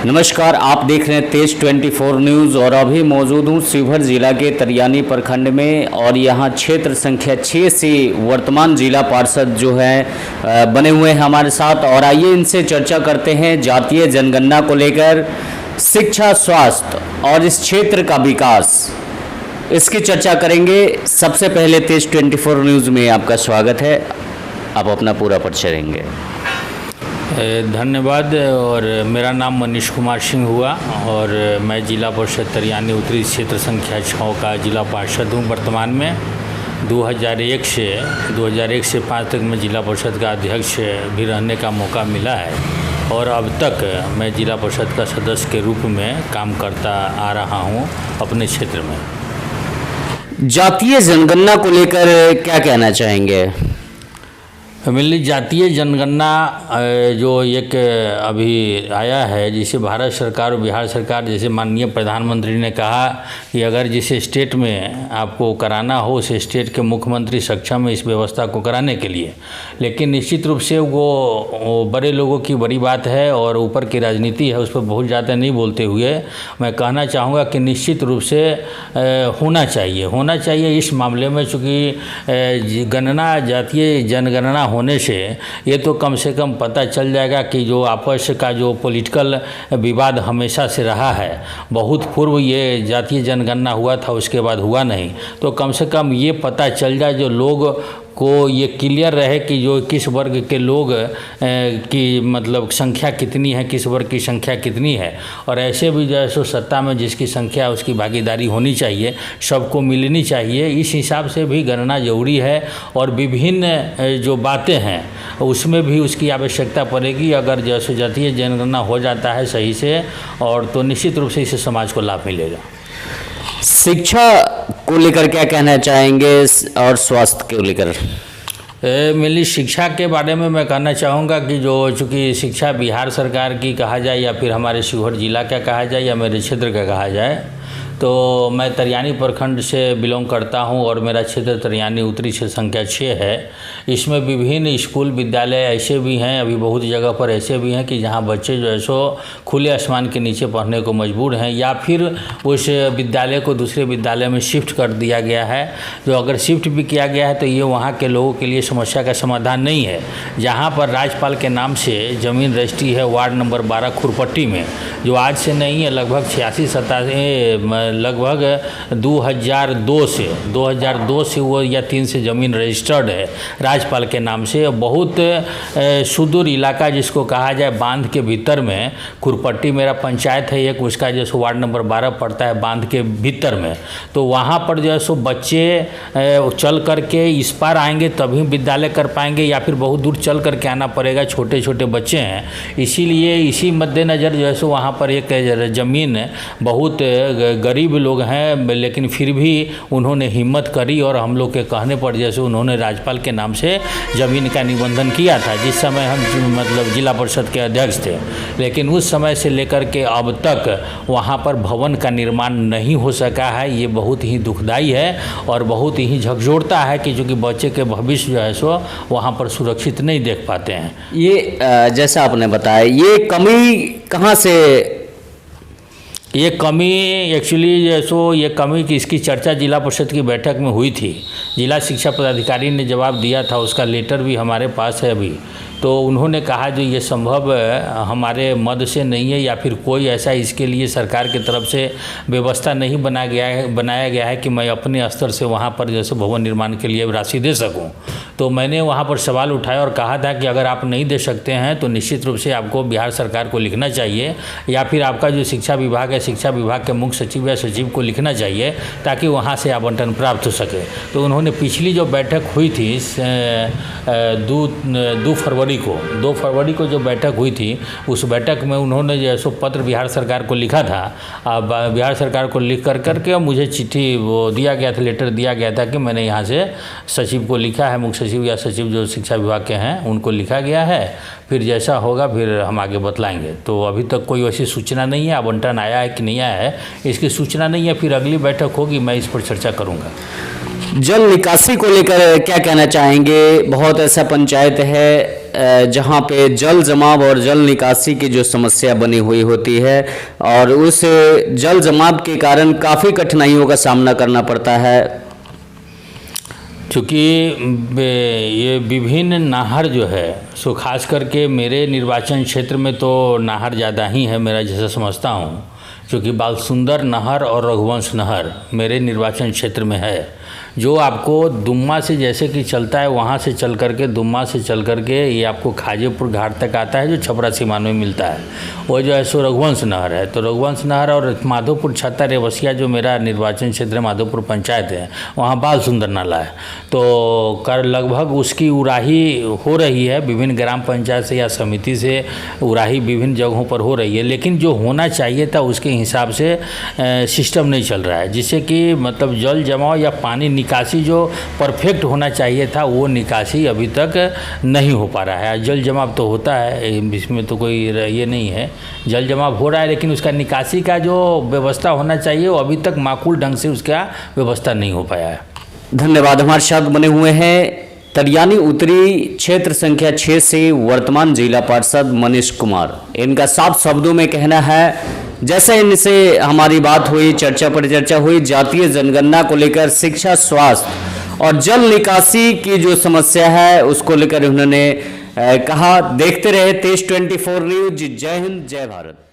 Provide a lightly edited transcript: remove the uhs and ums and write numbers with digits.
नमस्कार, आप देख रहे हैं तेज 24 न्यूज़ और अभी मौजूद हूँ शिवहर जिला के तरियानी प्रखंड में और यहाँ क्षेत्र संख्या 6 से वर्तमान जिला पार्षद जो है बने हुए हैं हमारे साथ। और आइए इनसे चर्चा करते हैं जातीय जनगणना को लेकर, शिक्षा, स्वास्थ्य और इस क्षेत्र का विकास, इसकी चर्चा करेंगे। सबसे पहले तेज 24 न्यूज़ में आपका स्वागत है, आप अपना पूरा परिचय देंगे। धन्यवाद। और मेरा नाम मनीष कुमार सिंह हुआ और मैं जिला परिषद तरियानी उत्तरी क्षेत्र संख्या 6 का जिला पार्षद हूँ। वर्तमान में 2001 से 5 तक मैं जिला परिषद का अध्यक्ष भी रहने का मौका मिला है और अब तक मैं जिला परिषद का सदस्य के रूप में काम करता आ रहा हूँ अपने क्षेत्र में। जातीय जनगणना को लेकर क्या कहना चाहेंगे? मिली जातीय जनगणना जो एक अभी आया है, जिसे भारत सरकार और बिहार सरकार, जैसे माननीय प्रधानमंत्री ने कहा कि अगर जिस स्टेट में आपको कराना हो उस स्टेट के मुख्यमंत्री सक्षम है इस व्यवस्था को कराने के लिए। लेकिन निश्चित रूप से वो बड़े लोगों की बड़ी बात है और ऊपर की राजनीति है, उस पर बहुत ज़्यादा नहीं बोलते हुए मैं कहना चाहूँगा कि निश्चित रूप से होना चाहिए इस मामले में। चूँकि गणना, जातीय जनगणना होने से ये तो कम से कम पता चल जाएगा कि जो आपस का जो पॉलिटिकल विवाद हमेशा से रहा है, बहुत पूर्व ये जातीय जनगणना हुआ था, उसके बाद हुआ नहीं, तो कम से कम ये पता चल जाए, जो लोग को ये क्लियर रहे कि जो किस वर्ग के लोग की मतलब संख्या कितनी है, किस वर्ग की संख्या कितनी है। और ऐसे भी जो है सो सत्ता में जिसकी संख्या है उसकी भागीदारी होनी चाहिए, सबको मिलनी चाहिए। इस हिसाब से भी गणना जरूरी है और विभिन्न जो बातें हैं उसमें भी उसकी आवश्यकता पड़ेगी। अगर जैसे जातीय जनगणना हो जाता है सही से और तो निश्चित रूप से इससे समाज को लाभ मिलेगा। शिक्षा को लेकर क्या कहना चाहेंगे और स्वास्थ्य को लेकर? मेरी शिक्षा के बारे में मैं कहना चाहूँगा कि जो चूँकि शिक्षा बिहार सरकार की कहा जाए या फिर हमारे शिवहर जिला का कहा जाए या मेरे क्षेत्र का कहा जाए, तो मैं तरियानी प्रखंड से बिलोंग करता हूं और मेरा क्षेत्र तरियानी उत्तरी क्षेत्र संख्या 6 है। इसमें विभिन्न स्कूल विद्यालय ऐसे भी हैं, अभी बहुत जगह पर ऐसे भी हैं कि जहां बच्चे जो है सो खुले आसमान के नीचे पढ़ने को मजबूर हैं या फिर उस विद्यालय को दूसरे विद्यालय में शिफ्ट कर दिया गया है। जो अगर शिफ्ट भी किया गया है तो ये वहाँ के लोगों के लिए समस्या का समाधान नहीं है। जहाँ पर राज्यपाल के नाम से ज़मीन रजिस्ट्री है वार्ड नंबर 12 खुरपट्टी में, जो आज से नहीं है, लगभग लगभग 2002 से वो या 3 से ज़मीन रजिस्टर्ड है राज्यपाल के नाम से। बहुत सुदूर इलाका जिसको कहा जाए, बांध के भीतर में खुरपट्टी मेरा पंचायत है एक, उसका जो सो वार्ड नंबर 12 पड़ता है बांध के भीतर में। तो वहाँ पर जो है सो बच्चे चल करके इस पार आएंगे तभी विद्यालय कर पाएंगे या फिर बहुत दूर चल करके आना पड़ेगा, छोटे छोटे बच्चे हैं। इसीलिए इसी मद्देनज़र जो है सो वहाँ पर एक ज़मीन, बहुत गरीब लोग हैं लेकिन फिर भी उन्होंने हिम्मत करी और हम लोग के कहने पर जैसे उन्होंने राज्यपाल के नाम से ज़मीन का निबंधन किया था, जिस समय हम मतलब जिला परिषद के अध्यक्ष थे। लेकिन उस समय से लेकर के अब तक वहाँ पर भवन का निर्माण नहीं हो सका है। ये बहुत ही दुखदाई है और बहुत ही झकझोरता है कि चूँकि बच्चे के भविष्य जो है सो वहाँ पर सुरक्षित नहीं देख पाते हैं। ये जैसा आपने बताया, ये कमी कहाँ से? ये कमी एक्चुअली जैसो ये कमी की इसकी चर्चा जिला परिषद की बैठक में हुई थी। जिला शिक्षा पदाधिकारी ने जवाब दिया था, उसका लेटर भी हमारे पास है अभी। तो उन्होंने कहा जो ये संभव हमारे मद से नहीं है या फिर कोई ऐसा इसके लिए सरकार की तरफ से व्यवस्था नहीं बनाया गया है कि मैं अपने स्तर से वहाँ पर जैसे भवन निर्माण के लिए राशि दे सकूँ। तो मैंने वहाँ पर सवाल उठाया और कहा था कि अगर आप नहीं दे सकते हैं तो निश्चित रूप से आपको बिहार सरकार को लिखना चाहिए या फिर आपका जो शिक्षा विभाग है, शिक्षा विभाग के मुख्य सचिव या सचिव को लिखना चाहिए ताकि वहाँ से आवंटन प्राप्त हो सके। तो उन्होंने पिछली जो बैठक हुई थी 2 फरवरी को जो बैठक हुई थी, उस बैठक में उन्होंने जो है सो पत्र बिहार सरकार को लिखा था। अब बिहार सरकार को लिख करके मुझे चिट्ठी वो दिया गया था, लेटर दिया गया था कि मैंने यहाँ से सचिव को लिखा है, मुख्य सचिव या सचिव जो शिक्षा विभाग के हैं उनको लिखा गया है। फिर जैसा होगा फिर हम आगे बतलाएंगे। तो अभी तक कोई वैसी सूचना नहीं है, आवंटन आया है कि नहीं आया है इसकी सूचना नहीं है। फिर अगली बैठक होगी, मैं इस पर चर्चा करूँगा। जल निकासी को लेकर क्या कहना चाहेंगे? बहुत ऐसा पंचायत है जहां पे जल जमाव और जल निकासी की जो समस्या बनी हुई होती है और उस जल जमाव के कारण काफ़ी कठिनाइयों का सामना करना पड़ता है। चूँकि ये विभिन्न नहर जो है सो खास करके मेरे निर्वाचन क्षेत्र में तो नहर ज़्यादा ही है, मेरा जैसा समझता हूँ, क्योंकि बालसुंदर नहर और रघुवंश नहर मेरे निर्वाचन क्षेत्र में है, जो आपको दुम्मा से जैसे कि चलता है वहाँ से चल करके दुम्मा से चल करके ये आपको खाजेपुर घाट तक आता है, जो छपरा सीमान में मिलता है, वो जो है सो रघुवंश नहर है। तो रघुवंश नहर और माधोपुर छत्ता रेवसिया जो मेरा निर्वाचन क्षेत्र माधोपुर पंचायत है, वहाँ बालसुंदर नाला है। तो कर लगभग उसकी उराही हो रही है, विभिन्न ग्राम पंचायत से या समिति से उराही विभिन्न जगहों पर हो रही है, लेकिन जो होना चाहिए था उसके हिसाब से सिस्टम नहीं चल रहा है, जिससे कि मतलब जल जमाव या पानी निकासी जो परफेक्ट होना चाहिए था वो निकासी अभी तक नहीं हो पा रहा है। जल जमाव तो होता है, इसमें तो कोई ये नहीं है, जल जमाव हो रहा है, लेकिन उसका निकासी का जो व्यवस्था होना चाहिए वो अभी तक माकूल ढंग से उसका व्यवस्था नहीं हो पाया है। धन्यवाद। हमारे साथ बने हुए हैं तरियानी उत्तरी क्षेत्र संख्या 6 से वर्तमान जिला पार्षद मनीष कुमार। इनका साफ शब्दों में कहना है, जैसे इनसे हमारी बात हुई, चर्चा पर चर्चा हुई, जातीय जनगणना को लेकर शिक्षा, स्वास्थ्य और जल निकासी की जो समस्या है उसको लेकर उन्होंने कहा। देखते रहे तेज 24 न्यूज। जय हिंद, जय भारत।